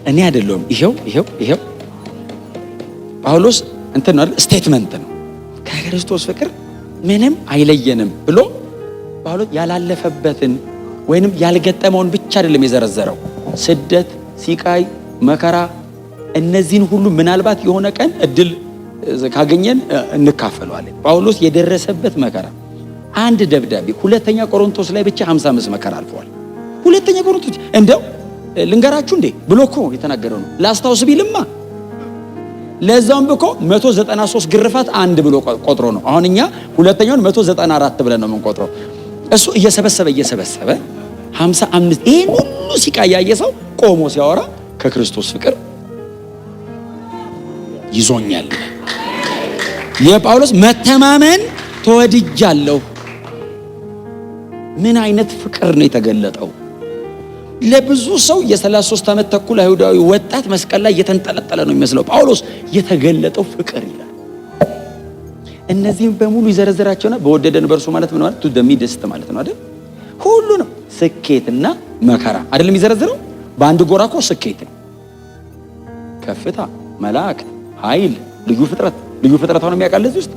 S1: እኔ አይደለሁም። ይሄው ጳውሎስ እንትን ነው ስቴትመንት ነው። ከክርስቶስ ፍቅር ምንም አይለየንም ብሎ ጳውሎስ ያላለፈበትን ወይንም ያልገጠመውን ብቻ አይደለም የዘረዘረው። ስደት፣ ሲቃይ፣ መከራ እነዚህን ሁሉ ምናልባት የሆነ ቀን እድል ካገኘን እንካፈለዋለን። ጳውሎስ የደረሰበት መከራ አንድ ደብዳቤ ሁለተኛ ቆሮንቶስ ላይ ብቻ 55 መከራ አልፈዋል። ሁለተኛ ቆሮንቶስ እንደው ልንገራችሁ እንዴ ብሎ እኮ የተናገረው ነው። ላስታውስ ቢልማ ለዛውም እኮ 193 ግርፋት አንድ ብሎ ቆጥሮ ነው። አሁን እኛ ሁለተኛውን 194 ብለን ነው የምንቆጥረው። እሱ እየሰበሰበ 55 ይሄን ሁሉ ሲቃያየ ሰው ቆሞ ሲያወራ ከክርስቶስ ፍቅር ይዞኛል። የጳውሎስ መተማመን ተወድጃለሁ። ምን አይነት ፍቅር ነው የተገለጠው! ለብዙ ሰው የ33 ዓመት ተኩል አይሁዳዊ ወጣት መስቀል ላይ እየተንጠለጠለ ነው የሚመስለው። ጳውሎስ የተገለጠው ፍቅር ይላል። እነዚህም በሙሉ ይዘረዝራቸውና በወደደን በእርሱ ማለት ምን ማለት ቱ ደሚደስት ማለት ነው አይደል? ሁሉንም ስኬትና መከራ አይደለም ይዘረዝረው። በአንድ ጎራ እኮ ስኬት ነው፣ ከፍታ፣ መላእክት፣ ኃይል፣ ልዩ ፍጥረት ሆነ የሚያውቃል እዚህ ውስጥ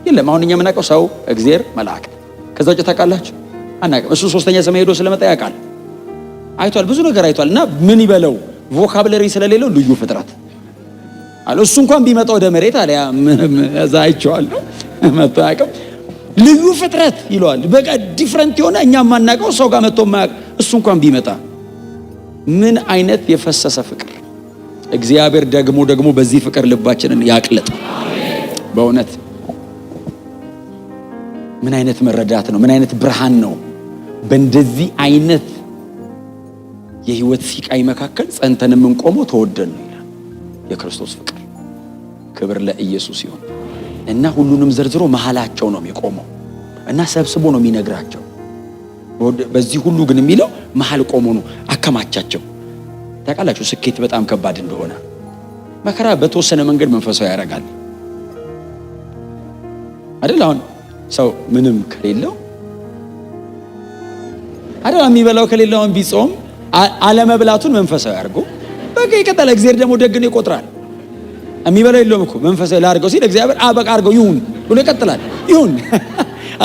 S1: የለም። አሁን እኛ የምናውቀው ሰው፣ እግዚአብሔር፣ መላእክት። ከዛ ውጭ ታውቃላችሁ አናውቅም። እሱ ሶስተኛ ሰማይ ሄዶ ስለመጣ ያውቃል፣ አይቷል፣ ብዙ ነገር አይቷል። እና ምን ይበለው ቮካብለሪ ስለሌለው ልዩ ፍጥረት አለ። እሱ እንኳን ቢመጣ ወደ መሬት አለያ እዛ አይቼዋለሁ መጥቶ ያውቅም። ልዩ ፍጥረት ይለዋል። በቃ ዲፍረንት የሆነ እኛ የማናውቀው ሰው ጋር መጥቶ የማያውቅ እሱ እንኳን ቢመጣ ምን አይነት የፈሰሰ ፍቅር! እግዚአብሔር ደግሞ በዚህ ፍቅር ልባችንን ያቅልጥ። በእውነት ምን አይነት መረዳት ነው! ምን አይነት ብርሃን ነው! በእንደዚህ አይነት የህይወት ሲቃይ መካከል ጸንተን የምንቆመው ተወደን ነው ይላል የክርስቶስ ፍቅር። ክብር ለኢየሱስ ይሁን። እና ሁሉንም ዘርዝሮ መሃላቸው ነው የሚቆመው እና ሰብስቦ ነው የሚነግራቸው። በዚህ ሁሉ ግን የሚለው መሃል ቆሞ ነው አከማቻቸው። ታውቃላችሁ ስኬት በጣም ከባድ እንደሆነ። መከራ በተወሰነ መንገድ መንፈሳዊ ያደርጋል አይደል? አሁን ሰው ምንም ከሌለው አይደል የሚበላው ከሌለው አሁን ቢጾም አለመብላቱን መንፈሳዊ አድርጎ በቃ ይቀጥላል። እግዚአብሔር ደግሞ ደግ ነው ይቆጥራል። የሚበላው የለውም እኮ መንፈሳዊ ላድርገው ሲል እግዚአብሔር በቃ አድርገው ይሁን ብሎ ይቀጥላል። ይሁን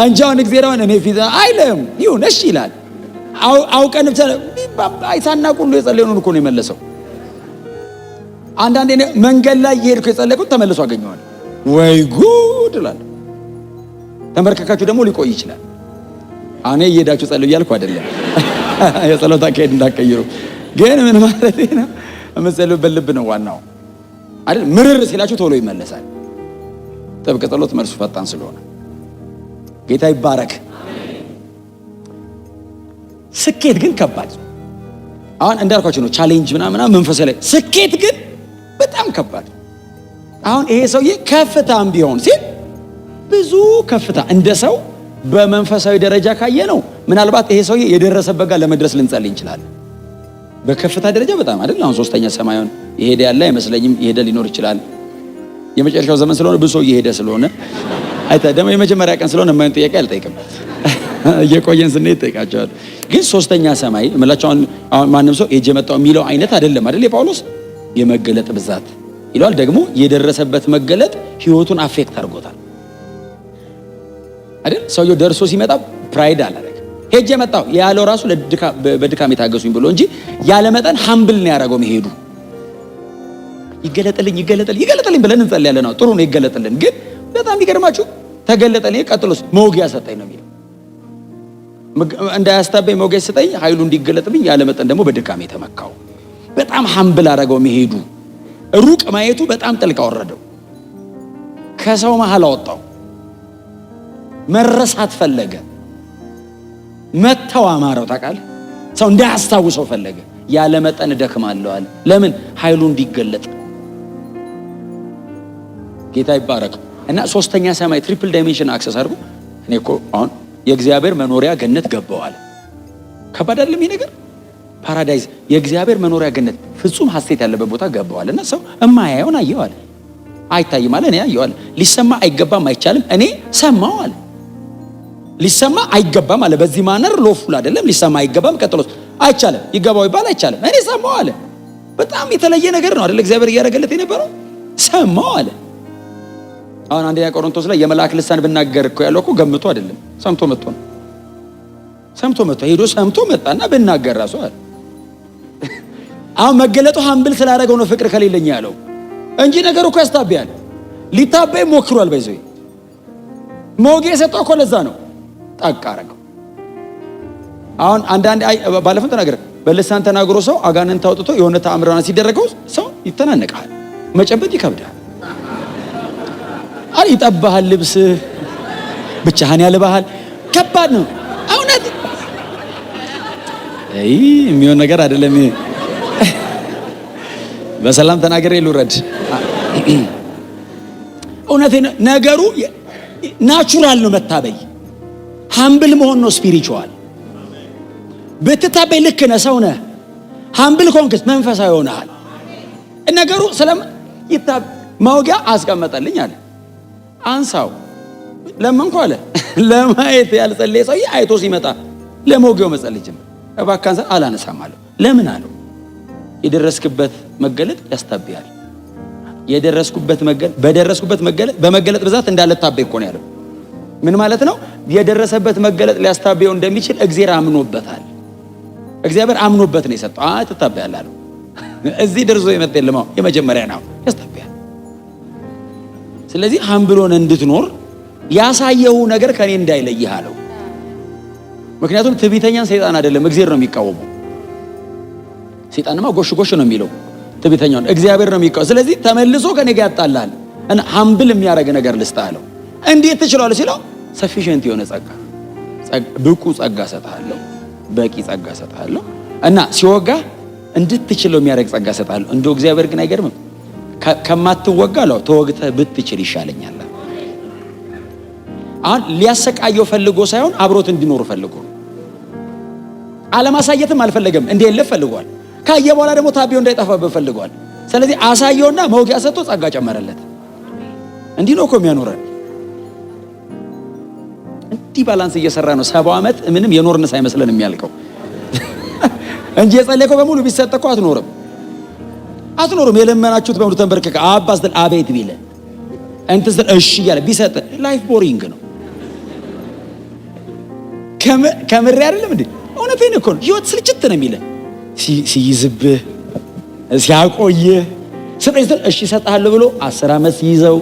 S1: አንጃውን እግዚአብሔር እኔ ፊት አይለም ይሁን እሺ ይላል። አውቀን ሳናውቅ ሁሉ የጸለየውን እኮ ነው የመለሰው። አንዳንዴ መንገድ ላይ የሄድኩ የጸለይኩት ተመልሶ አገኘዋል። ወይ ጉድ እላለሁ። ተመርከካችሁ ደግሞ ሊቆይ ይችላል። እኔ እየሄዳችሁ ጸልዩ እያልኩ አይደለም፣ የጸሎት አካሄድ እንዳትቀይሩ። ግን ምን ማለት ነው? የምትጸልዩበት ልብ ነው ዋናው አይደል? ምርር ሲላችሁ ቶሎ ይመለሳል። ጥብቅ ጸሎት መልሱ ፈጣን ስለሆነ ጌታ ይባረክ። ስኬት ግን ከባድ አሁን እንዳልኳችሁ ነው። ቻሌንጅ ምናምን መንፈሳዊ ላይ ስኬት ግን በጣም ከባድ። አሁን ይሄ ሰውዬ ከፍታም ቢሆን ሲል ብዙ ከፍታ እንደ ሰው በመንፈሳዊ ደረጃ ካየ ነው ምናልባት ይሄ ሰውዬ የደረሰበት ጋር ለመድረስ ልንጸልይ እንችላለን። በከፍታ ደረጃ በጣም አይደል? አሁን ሶስተኛ ሰማዩን ይሄደ ያለ አይመስለኝም። ይሄደ ሊኖር ይችላል። የመጨረሻው ዘመን ስለሆነ ብዙ ሰው እየሄደ ስለሆነ አይታ ደግሞ የመጀመሪያ ቀን ስለሆነ ማን ጥያቄ አልጠይቅም። እየቆየን ስንሄድ ጠይቃቸዋል። ግን ሶስተኛ ሰማይ እምላቸው አሁን ማንም ሰው ሄጄ መጣው የሚለው አይነት አይደለም አይደል? የጳውሎስ የመገለጥ ብዛት ይለዋል። ደግሞ የደረሰበት መገለጥ ህይወቱን አፌክት አድርጎታል አይደል? ሰውየው ደርሶ ሲመጣ ፕራይድ አላደረገ። ሄጄ መጣው ያለው ራሱ በድካም የታገሱኝ ብሎ እንጂ ያለ መጠን ሃምብል ነው ያደረገው። መሄዱ ይገለጥልኝ ብለን እንጸልያለን። ጥሩ ነው ይገለጥልን። ግን በጣም ይገርማችሁ ተገለጠልኝ፣ ቀጥሎስ መውጊያ ሰጠኝ ነው የሚለው። እንዳያስታበኝ መውጊያ ሰጠኝ፣ ኃይሉ እንዲገለጥብኝ፣ ያለ መጠን ደግሞ በድካም የተመካው። በጣም ሃምብል አደረገው። መሄዱ ሩቅ ማየቱ በጣም ጥልቅ አወረደው። ከሰው መሃል አወጣው። መረሳት ፈለገ። መተው አማረው። ታውቃለህ ሰው እንዳያስታውሰው ፈለገ። ያለ መጠን እደክማለሁ አለ። ለምን? ኃይሉ እንዲገለጥ። ጌታ ይባረክ። እና ሶስተኛ ሰማይ ትሪፕል ዳይሜንሽን አክሰስ አድርጎ እኔ እኮ አሁን የእግዚአብሔር መኖሪያ ገነት ገባዋል። ከባድ አይደለም ይሄ ነገር? ፓራዳይዝ የእግዚአብሔር መኖሪያ ገነት ፍጹም ሐሴት ያለበት ቦታ ገባዋል። እና ሰው እማያየውን አየዋል። አይታይም አለ። እኔ አየዋል። ሊሰማ አይገባም አይቻልም። እኔ ሰማው አለ። ሊሰማ አይገባም አለ። በዚህ ማነር ሎፉል አይደለም። ሊሰማ አይገባም። ቀጥሎስ አይቻልም። ይገባው ይባል አይቻልም። እኔ ሰማው አለ። በጣም የተለየ ነገር ነው አይደል? እግዚአብሔር እያደረገለት የነበረው ሰማው አለ። አሁን አንደኛ ቆሮንቶስ ላይ የመላእክት ልሳን ብናገር እኮ ያለው እኮ ገምቶ አይደለም፣ ሰምቶ መጥቶ ነው። ሰምቶ መጥቶ ሄዶ ሰምቶ መጣና ብናገር ራሱ አለ። አሁን መገለጡ ሃምብል ስላደረገው ነው ፍቅር ከሌለኝ ያለው እንጂ ነገሩ እኮ ያስታበያል። ሊታበይ ሞክሯል። በይዘይ ሞጌ ሰጠው እኮ ለዛ ነው ጠቅ አደረገው። አሁን አንዳንድ ባለፈው ተናገረ በልሳን ተናግሮ ሰው አጋንንት አውጥቶ የሆነ ተአምራና ሲደረገው ሰው ይተናነቃል፣ መጨበጥ ይከብዳል። አይ ይጠባሃል፣ ልብስ ብቻህን ያልባሃል። ከባድ ነው እውነት። የሚሆን ነገር አይደለም። በሰላም ተናገረ ልውረድ። እውነት ነገሩ ናቹራል ነው። መታበይ ሃምብል መሆን ነው ስፒሪቹዋል። ብትታበይ ልክ ነህ፣ ሰው ነህ። ሃምብል ኮንክስ መንፈሳዊ ሆነሃል። ነገሩ ሰላም ይታብ ማውጊያ አስቀመጠልኝ አለ። አንሳው ለምንኩ አለ። ለማየት ያልጸለየ ሰውዬ አይቶ ሲመጣ ለሞጊያው መጸለይ ጀመረ። እባክህ አንሳ። አላነሳም አለው። ለምን አለው? የደረስክበት መገለጥ ያስታብያል። በደረስኩበት መገለጥ በመገለጥ ብዛት እንዳልታበይ እኮ ነው ያለው። ምን ማለት ነው? የደረሰበት መገለጥ ሊያስታበየው እንደሚችል እግዚአብሔር አምኖበታል። እግዚአብሔር አምኖበት ነው የሰጠው። ትታበያለህ አለው። እዚህ ደርሶ የመጣ የለም። የመጀመሪያ ነው ያስታበያል። ስለዚህ ሃምብሎን እንድትኖር ያሳየው ነገር ከኔ እንዳይለይህ አለው። ምክንያቱም ትዕቢተኛን ሰይጣን አይደለም እግዚአብሔር ነው የሚቃወመው። ሰይጣንማ ጎሽ ጎሽ ነው የሚለው። ትዕቢተኛው እግዚአብሔር ነው የሚቀው። ስለዚህ ተመልሶ ከኔ ጋር ያጣላል እና ሀምብል የሚያደርግ ነገር ልስጥሃለሁ። እንዴት ትችላለህ ሲለው ሰፊሽንት የሆነ ጸጋ፣ ብቁ ጸጋ ሰጥሃለሁ፣ በቂ ጸጋ ሰጥሃለሁ እና ሲወጋ እንድትችለው የሚያደርግ ጸጋ ሰጥሃለሁ። እንደው እግዚአብሔር ግን አይገርምም? ከማትወጋ ነው ተወግተህ ብትችል ይሻለኛል። አሁን ሊያሰቃየው ፈልጎ ሳይሆን አብሮት እንዲኖር ፈልጎ፣ አለማሳየትም አልፈለገም፣ እንዲልህ ፈልጓል። ካየ በኋላ ደግሞ ታቢው እንዳይጠፋበት ፈልጓል። ስለዚህ አሳየውና መውጊያ ሰጥቶ ጸጋ ጨመረለት። እንዲህ ነው እኮ የሚያኖረን። እንዲህ ባላንስ እየሰራ ነው 70 ዓመት ምንም የኖርን ሳይመስለን የሚያልቀው እንጂ የጸለይከው በሙሉ ቢሰጠው አትኖርም። የለመናችሁት በሙሉ ተንበርከከ አባ ስትል አቤት ቢለ እንትን ስትል እሺ እያለ ቢሰጥ ላይፍ ቦሪንግ ነው። ከምሬ አይደለም እንዴ? እውነቴን እኮ ነው። ህይወት ስልችት ነው የሚለ ሲይዝብህ ሲያቆይህ ስጠኝ ስትል እሺ እሰጥሃለሁ ብሎ 10 ዓመት ሲይዘው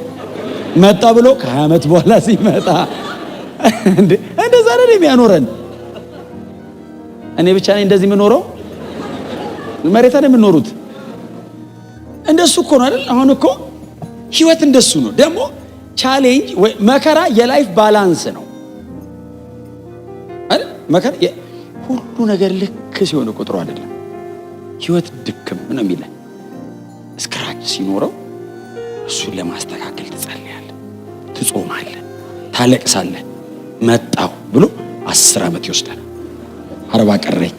S1: መጣ ብሎ ከ20 ዓመት በኋላ ሲመጣ እንደዛ ነው የሚያኖረን። እኔ ብቻ ነኝ እንደዚህ የምኖረው? መሬታ ነው የምኖሩት። እንደሱ እኮ ነው አይደል? አሁን እኮ ህይወት እንደሱ ነው። ደግሞ ቻሌንጅ ወይ መከራ የላይፍ ባላንስ ነው አይደል? መከራ ሁሉ ነገር ልክ ሲሆን ቁጥሩ አይደለም። ህይወት ድክም ነው የሚለን ስክራች ሲኖረው እሱን ለማስተካከል ትጸልያለህ፣ ትጾማለህ፣ ታለቅሳለህ። መጣው ብሎ 10 ዓመት ይወስዳል። 40 ቀረኝ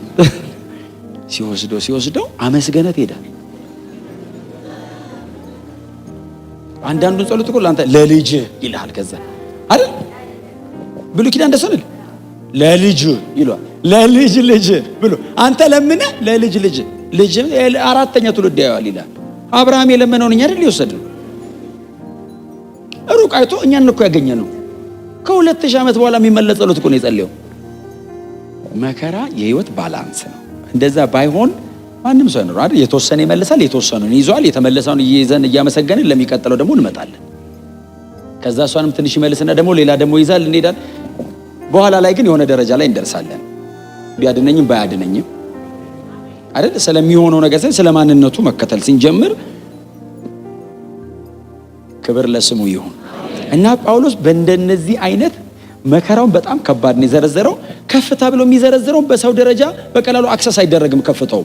S1: ሲወስደው አመስገነት ሄዳል። አንዳንዱን ጸሎት እኮ ላንተ ለልጅ ይልሃል። ከዛ አይደል ብሉይ ኪዳን እንደሰነል ለልጅ ይሏል። ለልጅ ልጅ ብሎ አንተ ለምነህ ለልጅ ልጅ 4ኛ ትውልድ ያያል ይላል። አብርሃም የለመነውን እኛ አይደል ይወሰድ ነው። ሩቅ አይቶ እኛን እኮ ያገኘነው ከ2000 ዓመት በኋላ የሚመለስ ጸሎት እኮ ነው የጸለየው። መከራ የህይወት ባላንስ ነው። እንደዛ ባይሆን ማንም ሰው ነው አይደል? የተወሰነ ይመልሳል፣ የተወሰነውን ይዟል። የተመለሰውን ይዘን እያመሰገንን ለሚቀጥለው ደግሞ እንመጣለን። ከዛ እሷንም ትንሽ ይመልስና ደግሞ ሌላ ደግሞ ይዛል እንሄዳለን። በኋላ ላይ ግን የሆነ ደረጃ ላይ እንደርሳለን። ቢያድነኝም ባያድነኝም አይደል? ስለሚሆነው ነገር ስለማንነቱ መከተል ሲንጀምር ክብር ለስሙ ይሁን እና ጳውሎስ በእንደነዚህ አይነት መከራውን በጣም ከባድ ነው የዘረዘረው። ከፍታ ብሎ የሚዘረዘረው በሰው ደረጃ በቀላሉ አክሰስ አይደረግም ከፍታው።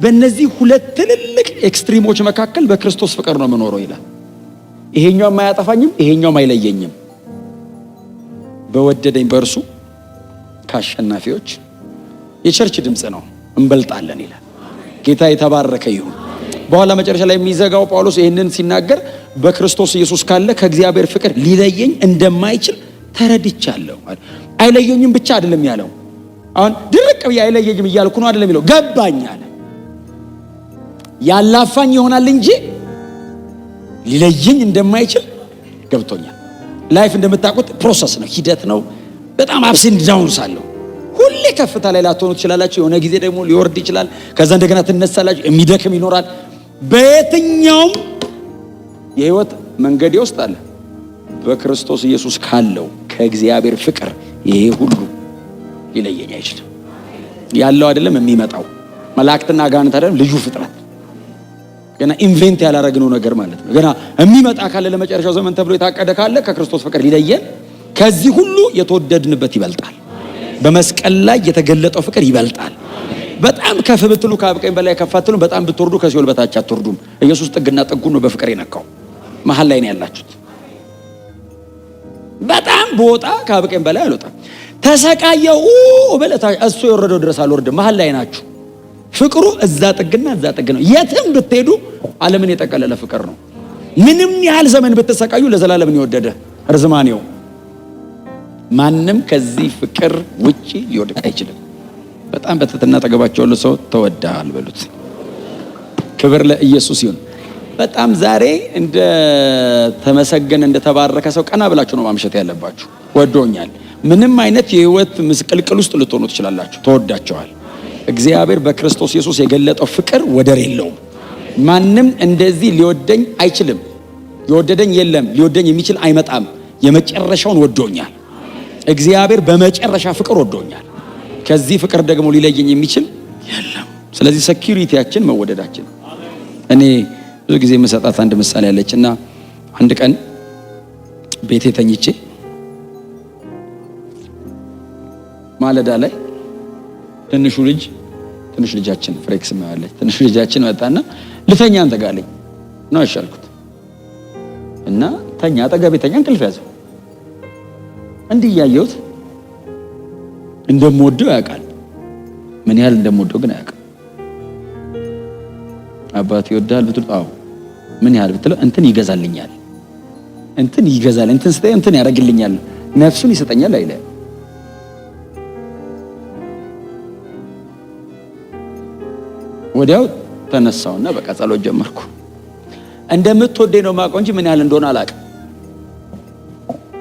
S1: በእነዚህ ሁለት ትልልቅ ኤክስትሪሞች መካከል በክርስቶስ ፍቅር ነው የምኖረው ይላል። ይሄኛውም አያጠፋኝም፣ ይሄኛውም አይለየኝም። በወደደኝ በእርሱ ከአሸናፊዎች የቸርች ድምፅ ነው እንበልጣለን ይላል። ጌታ የተባረከ ይሁን። በኋላ መጨረሻ ላይ የሚዘጋው ጳውሎስ ይህንን ሲናገር በክርስቶስ ኢየሱስ ካለ ከእግዚአብሔር ፍቅር ሊለየኝ እንደማይችል ተረድቻለሁ። አይለየኝም ብቻ አይደለም ያለው። አሁን ድርቅ ብዬ አይለየኝም እያልኩ ነው አይደለም የሚለው፣ ገባኝ አለ። ያላፋኝ ይሆናል እንጂ ሊለየኝ እንደማይችል ገብቶኛል። ላይፍ እንደምታውቁት ፕሮሰስ ነው፣ ሂደት ነው። በጣም አፕስ ኤንድ ዳውንስ አለው። ሁሌ ከፍታ ላይ ላትሆኑ ትችላላችሁ። የሆነ ጊዜ ደግሞ ሊወርድ ይችላል። ከዛ እንደገና ትነሳላችሁ። የሚደክም ይኖራል። በየትኛውም የህይወት መንገድ ውስጥ አለ በክርስቶስ ኢየሱስ ካለው ከእግዚአብሔር ፍቅር ይሄ ሁሉ ሊለየኝ አይችልም። ያለው አይደለም የሚመጣው መላእክትና አጋንንት አይደለም፣ ልዩ ፍጥረት ገና ኢንቨንት ያላረግነው ነገር ማለት ነው። ገና የሚመጣ ካለ ለመጨረሻው ዘመን ተብሎ የታቀደ ካለ ከክርስቶስ ፍቅር ሊለየን ከዚህ ሁሉ የተወደድንበት ይበልጣል። በመስቀል ላይ የተገለጠው ፍቅር ይበልጣል። በጣም ከፍ ብትሉ ከአብቀኝ በላይ ከፍ አትሉ፣ በጣም ብትወርዱ ከሲኦል በታች አትወርዱም። ኢየሱስ ጥግና ጥጉን ነው በፍቅር የነካው። መሀል ላይ ነው ያላችሁት። በጣም በወጣ ከአብቀኝ በላይ አልወጣም። ተሰቃየው በለታ እሱ የወረደው ድረስ አልወርድም። መሀል ላይ ናችሁ። ፍቅሩ እዛ ጥግና እዛ ጥግ ነው። የትም ብትሄዱ ዓለምን የጠቀለለ ፍቅር ነው። ምንም ያህል ዘመን ብትሰቃዩ ለዘላለም ነው የወደደ ርዝማኔው። ማንም ከዚህ ፍቅር ውጪ ሊወድቅ አይችልም። በጣም በትህትና አጠገባቸው ያለው ሰው ተወዳል በሉት። ክብር ለኢየሱስ ይሁን። በጣም ዛሬ እንደ ተመሰገነ እንደ ተባረከ ሰው ቀና ብላችሁ ነው ማምሸት ያለባችሁ። ወዶኛል። ምንም አይነት የህይወት ምስቅልቅል ውስጥ ልትሆኑ ትችላላችሁ። ተወዳቸዋል። እግዚአብሔር በክርስቶስ ኢየሱስ የገለጠው ፍቅር ወደር የለውም። ማንም እንደዚህ ሊወደኝ አይችልም። የወደደኝ የለም፣ ሊወደኝ የሚችል አይመጣም። የመጨረሻውን ወዶኛል። እግዚአብሔር በመጨረሻ ፍቅር ወዶኛል። ከዚህ ፍቅር ደግሞ ሊለየኝ የሚችል የለም። ስለዚህ ሴኩሪቲያችን መወደዳችን። እኔ ብዙ ጊዜ መሰጣት አንድ ምሳሌ ያለችና አንድ ቀን ቤቴ ተኝቼ ማለዳ ላይ ትንሽ ልጃችን ፍሬክስ ማለት ትንሽ ልጃችን መጣና ልተኛ አንተ ጋር አለኝ ነው ያልኩት እና ተኛ አጠገቤ ተኛ እንቅልፍ ያዘው። እንዲህ ያየሁት እንደምወደው ያውቃል። ምን ያህል እንደምወደው ግን አያውቅም። አባቴ ይወዳል ብትል አዎ ምን ያህል ብትለው እንትን ይገዛልኛል፣ እንትን ይገዛል፣ እንትን ስጠኝ፣ እንትን ያደርግልኛል፣ ነፍሱን ይሰጠኛል አይለ። ወዲያው ተነሳውና በቃ ጸሎት ጀመርኩ። እንደምትወደኝ ነው የማውቀው እንጂ ምን ያህል እንደሆነ አላውቅም።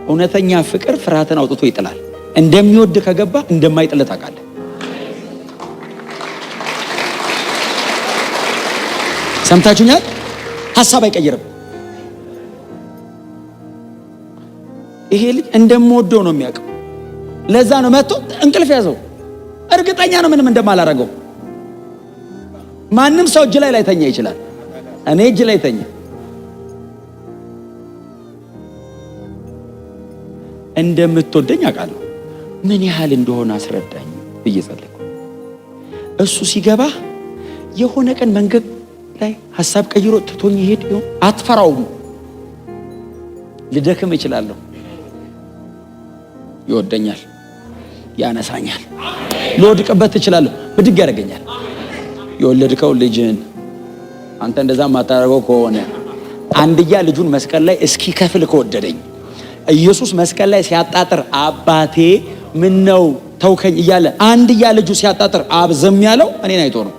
S1: እውነተኛ ፍቅር ፍርሃትን አውጥቶ ይጥላል። እንደሚወድ ከገባ እንደማይጥል ታውቃለህ። ሰምታችሁኛል? ሐሳብ አይቀይርም። ይሄ ልጅ እንደምወደው ነው የሚያውቀው። ለዛ ነው መጥቶ እንቅልፍ ያዘው። እርግጠኛ ነው ምንም እንደማላረገው። ማንም ሰው እጅ ላይ ላይተኛ ይችላል። እኔ እጅ ላይ ተኛ። እንደምትወደኝ አውቃለሁ። ምን ያህል እንደሆነ አስረዳኝ ብዬ ጸለይኩ። እሱ ሲገባ የሆነ ቀን መንገድ ላይ ሐሳብ ቀይሮ ትቶኝ ይሄድ ይሁን አትፈራውም። ልደክም እችላለሁ። ይወደኛል፣ ያነሳኛል። ልወድቅበት እችላለሁ፣ ብድግ ያደርገኛል። የወለድከው ልጅን አንተ እንደዛ ማታረገው ከሆነ አንድያ ልጁን መስቀል ላይ እስኪ ከፍል ከወደደኝ ኢየሱስ መስቀል ላይ ሲያጣጥር አባቴ ምን ነው ተውከኝ እያለ አንድያ ልጁ ሲያጣጥር አብ ዝም ያለው እኔን አይቶ ነው።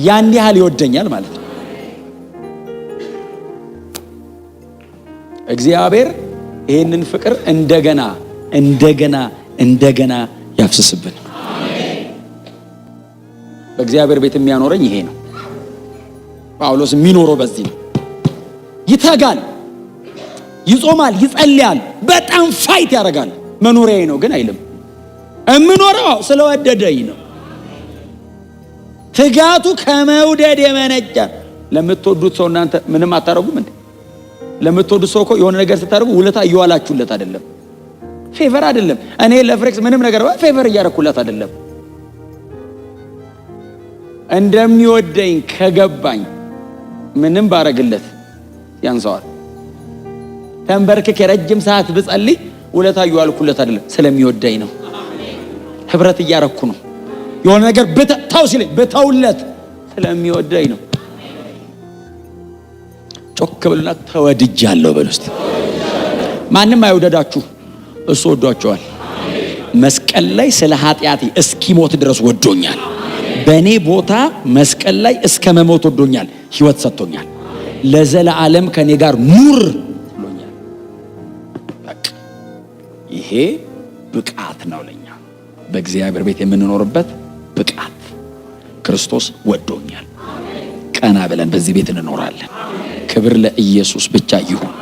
S1: ያን ያህል ይወደኛል ማለት ነው። እግዚአብሔር ይሄንን ፍቅር እንደገና ያፍስስብን። በእግዚአብሔር ቤት የሚያኖረኝ ይሄ ነው። ጳውሎስ የሚኖረው በዚህ ነው። ይተጋል፣ ይጾማል፣ ይጸልያል፣ በጣም ፋይት ያደርጋል። መኖሪያዬ ነው ግን አይልም። እምኖረው ስለወደደኝ ነው። ትጋቱ ከመውደድ የመነጨ። ለምትወዱት ሰው እናንተ ምንም አታረጉም እንዴ? ለምትወዱት ሰው እኮ የሆነ ነገር ስታደርጉ ውለታ እየዋላችሁለት አይደለም፣ ፌቨር አይደለም። እኔ ለፍሬክስ ምንም ነገር ፌቨር እያረኩለት አይደለም። እንደሚወደኝ ከገባኝ ምንም ባረግለት ያንሰዋል። ተንበርክኬ ረጅም ሰዓት ብጸልይ ውለታ እየዋልኩለት አይደለም፣ ስለሚወደኝ ነው። ህብረት እያረኩ ነው። የሆነ ነገር ብታው ሲለኝ ብታውለት ስለሚወደኝ ነው። ጮክ ብሉና ተወድጃለሁ በሉ እስቲ። ማንም አይወደዳችሁ፣ እሱ ወዷቸዋል። መስቀል ላይ ስለ ኃጢአቴ እስኪሞት ድረስ ወዶኛል። በእኔ ቦታ መስቀል ላይ እስከ መሞት ወዶኛል። ህይወት ሰጥቶኛል። ለዘላለም ከኔ ጋር ኑር ብሎኛል። ይሄ ብቃት ነው ለኛ በእግዚአብሔር ቤት የምንኖርበት ብቃት። ክርስቶስ ወዶኛል። ቀና ብለን በዚህ ቤት እንኖራለን። ክብር ለኢየሱስ ብቻ ይሁን።